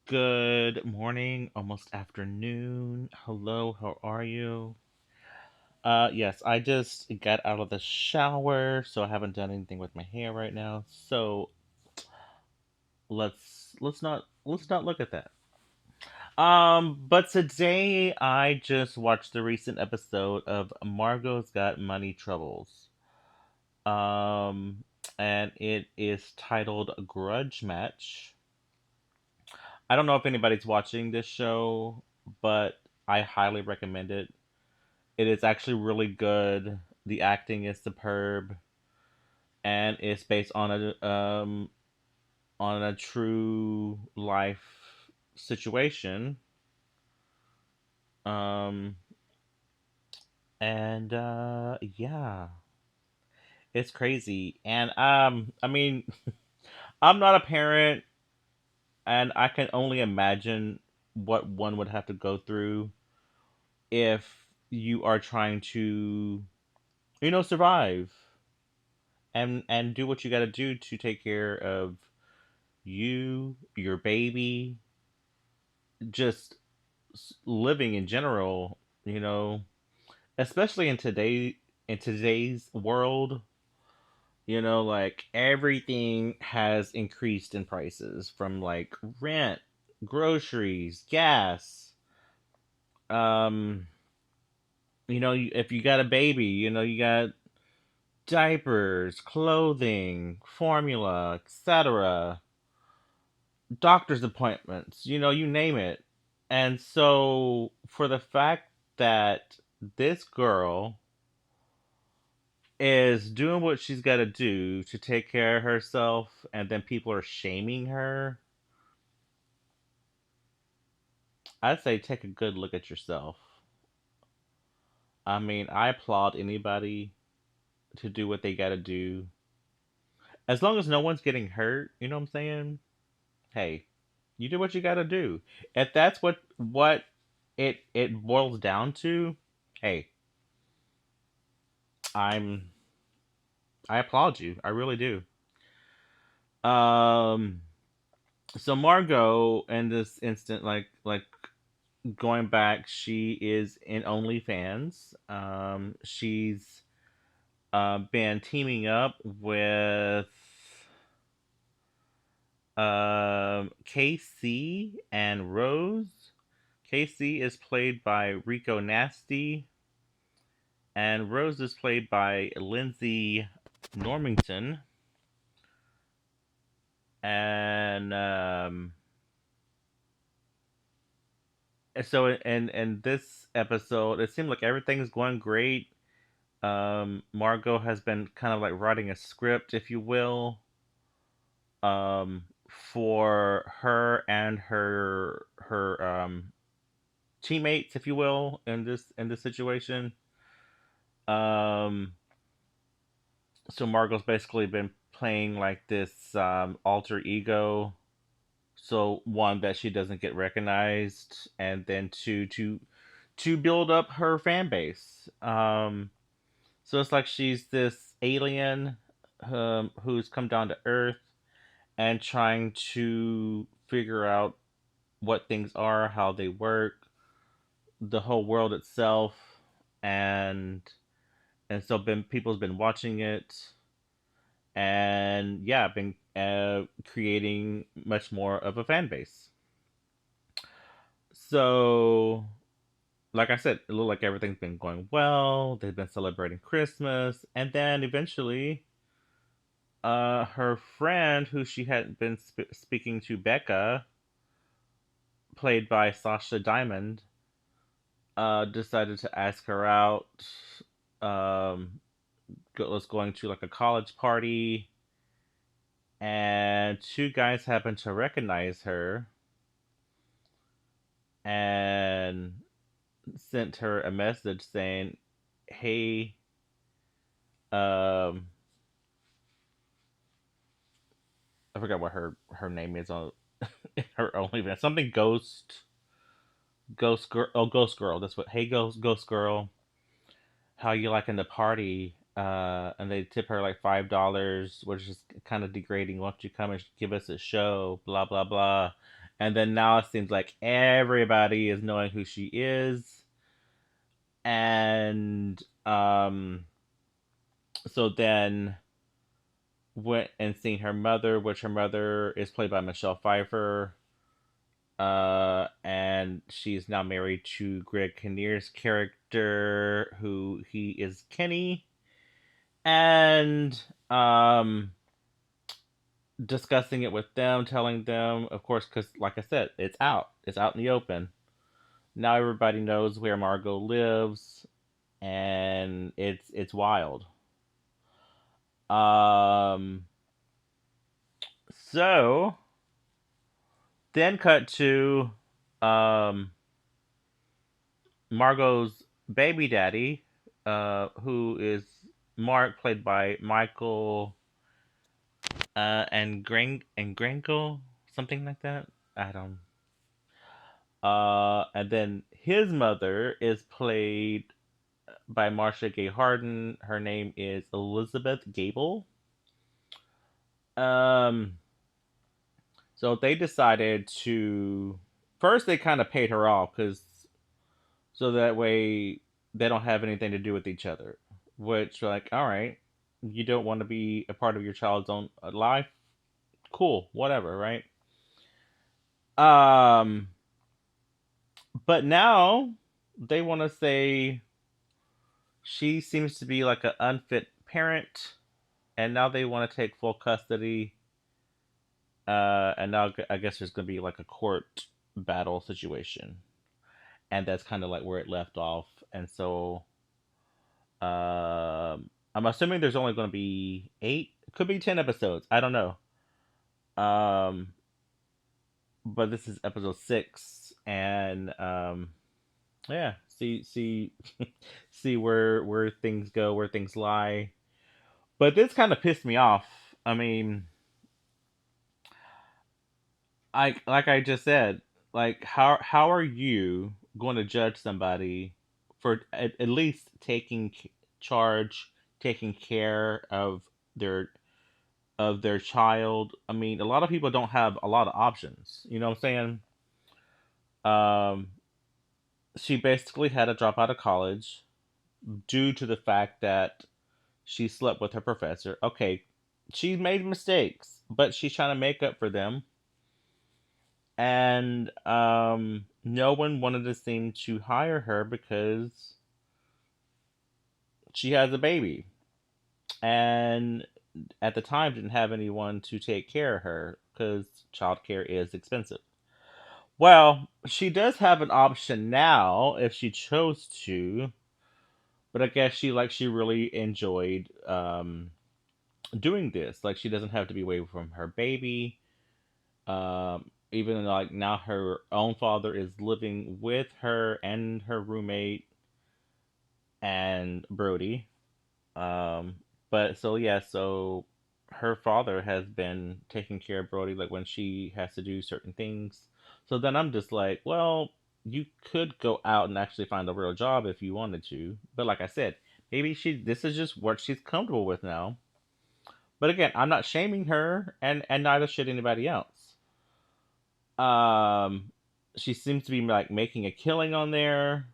Good morning, almost afternoon. Hello, how are you? Yes, I just got out of the shower, so I haven't done anything with my hair right now. So let's not look at that. But today I just watched the recent episode of Margot's Got Money Troubles. Um, and it is titled Grudge Match. I don't know if anybody's watching this show, but I highly recommend it. It is actually really good. The acting is superb, and it's based on a true life situation. Um, and yeah, it's crazy. And I mean, I'm not a parent, and I can only imagine what one would have to go through if you are trying to, survive and do what you got to do to take care of you, your baby, just living in general, you know, especially in today's world, like everything has increased in prices from like rent, groceries, gas. Um, if you got a baby, you got diapers, clothing, formula, etc., doctor's appointments, you name it. And so for the fact that this girl is doing what she's got to do to take care of herself and then people are shaming her, I'd say take a good look at yourself. I mean, I applaud anybody to do what they got to do. As long as no one's getting hurt, you know what I'm saying? Hey, you do what you got to do. If that's what it boils down to, hey, I'm I applaud you. I really do. Um, so Margot, in this instant, like going back, she is in OnlyFans. She's been teaming up with KC and Rose. KC is played by Rico Nasty, and Rose is played by Lindsay Normington. And so in this episode, it seemed like everything's going great. Margot has been kind of like writing a script, if you will, for her and her teammates, if you will, in this situation. Um, so Margot's basically been playing like this alter ego. So one, that she doesn't get recognized, and then two, to build up her fan base. So it's like she's this alien who's come down to Earth and trying to figure out what things are, how they work, the whole world itself, and so people's been watching it, and yeah, been creating much more of a fan base. So, like I said, it looked like everything's been going well. They've been celebrating Christmas, and then eventually, her friend, who she had been speaking to, Becca, played by Sasha Diamond, decided to ask her out. Um, was going to like a college party, and two guys happened to recognize her and sent her a message saying, "Hey, um, I forgot what her name is on her OnlyFans. Something Ghost Girl. Oh, Ghost Girl. That's what. Hey, Ghost Girl. How you liking the party?" And they tip her like $5, which is kind of degrading. Why don't you come and give us a show? Blah blah blah. And then now it seems like everybody is knowing who she is. And so then went and seen her mother, which her mother is played by Michelle Pfeiffer. And she's now married to Greg Kinnear's character, who he is Kenny. And discussing it with them, telling them, of course, because like I said, it's out in the open. Now everybody knows where Margot lives, and it's wild. Um, so then cut to um Margot's baby daddy, who is Mark, played by Michael and Grankle, something like that. I don't. And then his mother is played by Marsha Gay Harden. Her name is Elizabeth Gable. Um, so they decided to first they kind of paid her off because so that way they don't have anything to do with each other. Which like, all right, you don't want to be a part of your child's own life, cool, whatever, right? Um, but now they want to say she seems to be like an unfit parent, and now they want to take full custody. And now I guess there's gonna be like a court battle situation, and that's kind of like where it left off. And so, I'm assuming there's only gonna be eight, could be 10 episodes. I don't know. Um, but this is episode 6, and yeah, see see where things go, where things lie. But this kind of pissed me off. I mean, like I just said, like how are you going to judge somebody for at least taking charge, taking care their of their child? I mean, a lot of people don't have a lot of options. You know what I'm saying? Um, she basically had to drop out of college due to the fact that she slept with her professor. Okay, she made mistakes, but she's trying to make up for them. And no one wanted to seem to hire her because she has a baby, and at the time didn't have anyone to take care of her because childcare is expensive. Well, she does have an option now if she chose to, but I guess she really enjoyed doing this. Like she doesn't have to be away from her baby. Even like now her own father is living with her and her roommate and Brody. Um, but so yeah, so her father has been taking care of Brody like when she has to do certain things. So then I'm just like, well, you could go out and actually find a real job if you wanted to. But like I said, maybe this is just what she's comfortable with now. But again, I'm not shaming her, and neither should anybody else. Um, she seems to be like making a killing on there.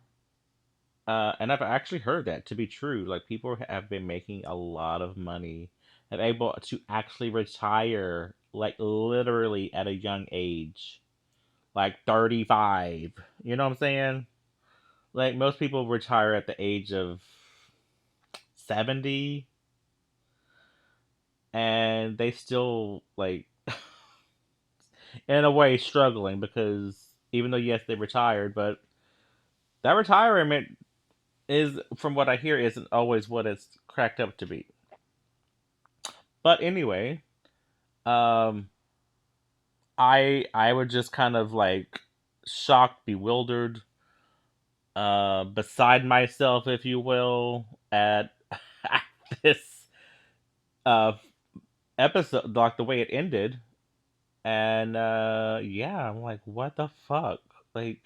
And I've actually heard that to be true. Like people have been making a lot of money and able to actually retire, like literally at a young age, like 35. You know what I'm saying? Like most people retire at the age of 70, and they still like in a way struggling because even though yes they retired, but that retirement is from what I hear isn't always what it's cracked up to be. But anyway, um I would just kind of like shocked, bewildered, beside myself, if you will, at, at this uh episode, like the way it ended. And yeah, I'm like, what the fuck? Like,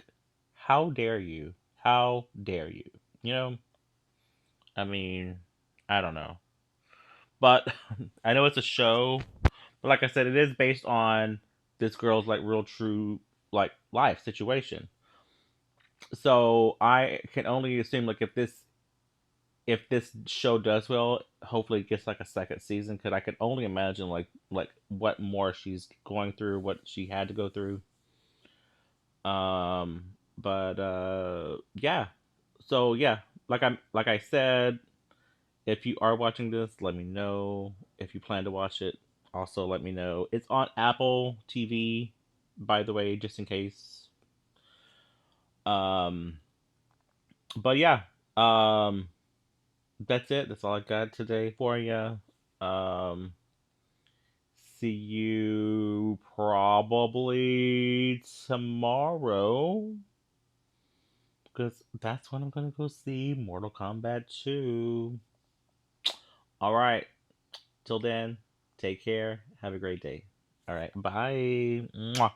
how dare you? How dare you? You know? I mean, I don't know. But I know it's a show, but like I said, it is based on this girl's like real true like life situation. So I can only assume like if this show does well, hopefully it gets like a second season because I can only imagine like what more she's going through, what she had to go through. But yeah. So yeah, like I said, if you are watching this, let me know. If you plan to watch it, also let me know. It's on Apple TV, by the way, just in case. Um, but yeah, um, that's it. That's all I got today for you. See you probably tomorrow because that's when I'm gonna go see Mortal Kombat 2. All right. Till then, take care. Have a great day. All right. Bye. Mwah.